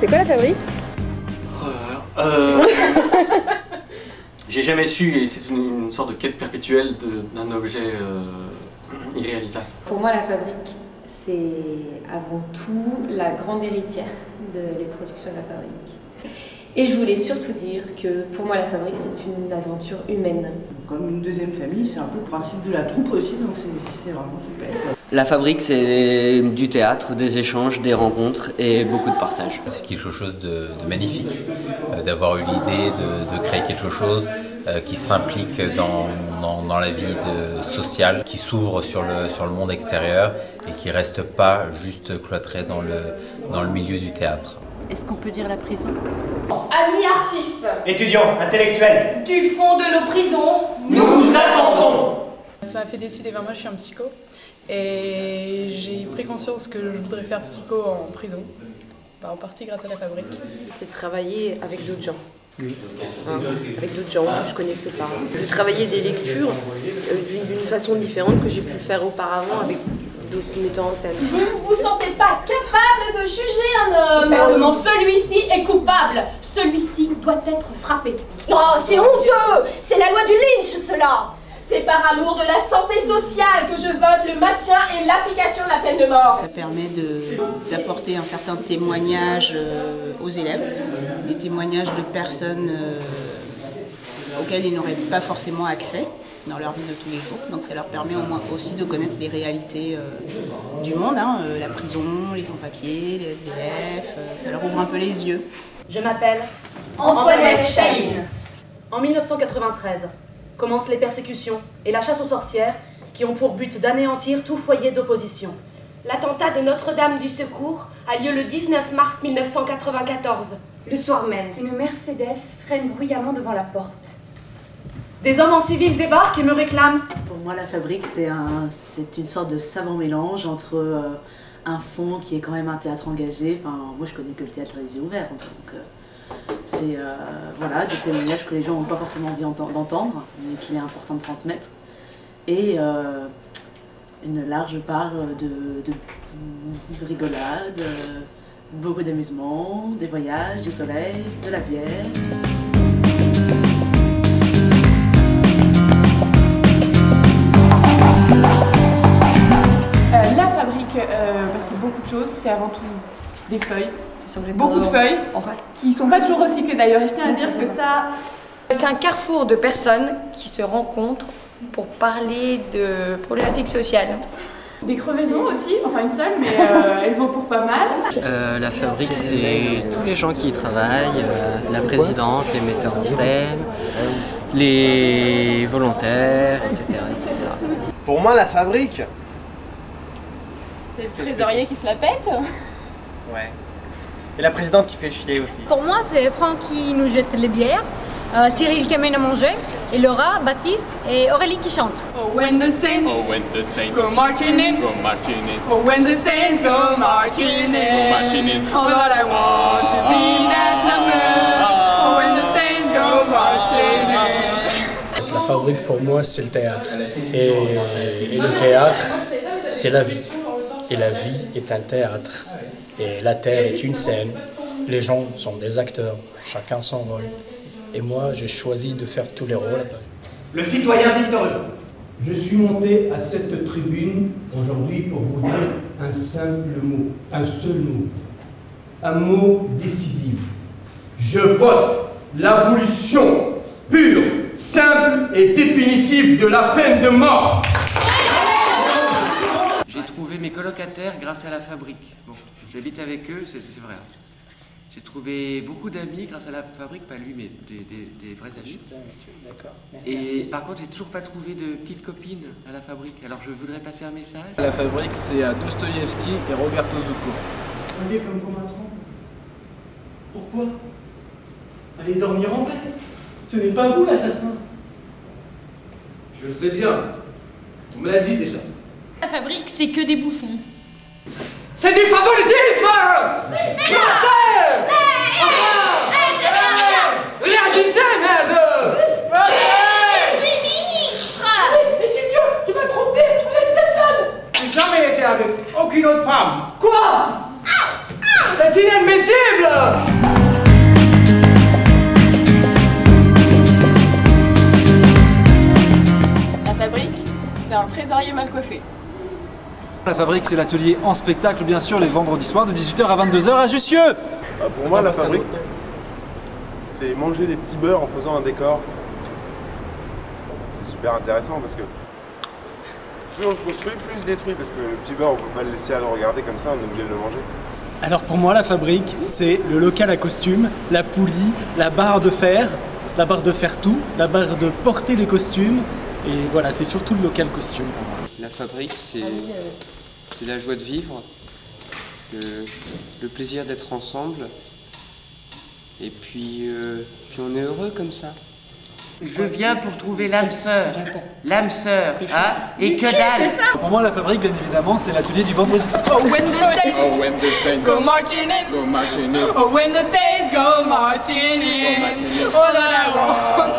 c'est quoi la fabrique? J'ai jamais su, et c'est une sorte de quête perpétuelle d'un objet irréalisable. Pour moi, la fabrique, c'est avant tout la grande héritière des productions de la fabrique. Et je voulais surtout dire que pour moi, la fabrique, c'est une aventure humaine. Comme une deuxième famille, c'est un peu le principe de la troupe aussi, donc c'est vraiment super. La fabrique, c'est du théâtre, des échanges, des rencontres et beaucoup de partage. C'est quelque chose de magnifique, d'avoir eu l'idée de créer quelque chose qui s'implique dans la vie sociale, qui s'ouvre sur le monde extérieur et qui ne reste pas juste cloîtré dans le milieu du théâtre. Est-ce qu'on peut dire la prison? Amis artistes, étudiants, intellectuels, du fond de nos prisons, nous vous attendons. Ça m'a fait décider, moi je suis un psycho, et j'ai pris conscience que je voudrais faire psycho en prison, en partie grâce à la fabrique. C'est de travailler avec d'autres gens. Avec d'autres gens que je ne connaissais pas. De travailler des lectures d'une façon différente que j'ai pu le faire auparavant avec d'autres metteurs en scène. Vous ne vous sentez pas capable de juger un homme? Fermement, celui-ci est coupable. Celui-ci doit être frappé. Oh, c'est honteux! C'est la loi du lynch, cela! C'est par amour de la santé sociale que je vote le maintien et l'application de la peine de mort. Ça permet d'apporter un certain témoignage aux élèves, des témoignages de personnes auxquelles ils n'auraient pas forcément accès dans leur vie de tous les jours. Donc ça leur permet au moins aussi de connaître les réalités du monde, la prison, les sans-papiers, les SDF, ça leur ouvre un peu les yeux. Je m'appelle Antoinette Chaline. En 1993, commencent les persécutions et la chasse aux sorcières qui ont pour but d'anéantir tout foyer d'opposition. L'attentat de Notre-Dame du Secours a lieu le 19 mars 1994. Le soir même, une Mercedes freine bruyamment devant la porte. Des hommes en civil débarquent et me réclament. Pour moi, la fabrique, c'est une sorte de savant mélange entre un fond qui est quand même un théâtre engagé. Enfin, moi, je connais que le théâtre les yeux ouverts, donc c'est voilà, des témoignages que les gens n'ont pas forcément envie d'entendre, mais qu'il est important de transmettre. Et une large part de rigolade, beaucoup d'amusement, des voyages, du soleil, de la bière. La fabrique, c'est beaucoup de choses, c'est avant tout des feuilles. Beaucoup de feuilles qui ne sont pas toujours recyclées d'ailleurs, et je tiens à dire que ça... C'est un carrefour de personnes qui se rencontrent pour parler de problématiques sociales. Des crevaisons aussi, enfin une seule, mais elle vaut pour pas mal. La fabrique, c'est tous les gens qui y travaillent, la présidente, les metteurs en scène, les volontaires, etc., etc. Pour moi, la fabrique... C'est le trésorier qui se la pète. Ouais. Et la présidente qui fait chier aussi. Pour moi, c'est Franck qui nous jette les bières, Cyril qui amène à manger, et Laura, Baptiste et Aurélie qui chantent. Oh, when the saints, go marching in, oh, when the saints go marching in, oh Lord, I want to be that number, oh, when the saints go marching in. La fabrique, pour moi, c'est le théâtre. Et le théâtre, c'est la vie. Et la vie est un théâtre. Et la terre est une scène. Les gens sont des acteurs, chacun son rôle. Et moi, j'ai choisi de faire tous les rôles. Le citoyen Victor Hugo. Je suis monté à cette tribune aujourd'hui pour vous dire un simple mot, un seul mot. Un mot décisif. Je vote l'abolition pure, simple et définitive de la peine de mort. J'ai trouvé mes colocataires grâce à la fabrique. Bon, j'habite avec eux, c'est vrai. J'ai trouvé beaucoup d'amis grâce à la fabrique, pas lui, mais des vrais amis. Et par contre, j'ai toujours pas trouvé de petite copine à la fabrique. Alors je voudrais passer un message. La fabrique, c'est à Dostoïevski et Roberto Zucco. On est comme pour Matron. Pourquoi? Allez dormir en paix. Ce n'est pas vous l'assassin. Je le sais bien. On me l'a dit déjà. La fabrique, c'est que des bouffons. C'est du favoritisme! Réagissez, merde! Je suis ministre! Mais c'est Dieu, tu m'as trompé avec cette femme! J'ai jamais été avec aucune autre femme! Quoi? C'est inadmissible! marié mal coiffé. La fabrique, c'est l'atelier en spectacle, bien sûr, les vendredis soirs de 18h à 22h à Jussieu. Pour moi, la fabrique, c'est manger des petits beurres en faisant un décor. C'est super intéressant parce que plus on le construit, plus il se détruit, parce que le petit beurre, on peut pas le laisser à le regarder comme ça, on est obligé de le manger. Alors pour moi, la fabrique, c'est le local à costumes, la poulie, la barre de faire tout, la barre de porter les costumes, et voilà, c'est surtout le local costume pour moi. La fabrique, c'est la joie de vivre, le plaisir d'être ensemble, et puis on est heureux comme ça. Je viens pour trouver l'âme sœur, hein, et que dalle. Pour moi, la fabrique, bien évidemment, c'est l'atelier du vendredi. Oh, when the saints go marching in. Oh, when the saints go marching in. All that I want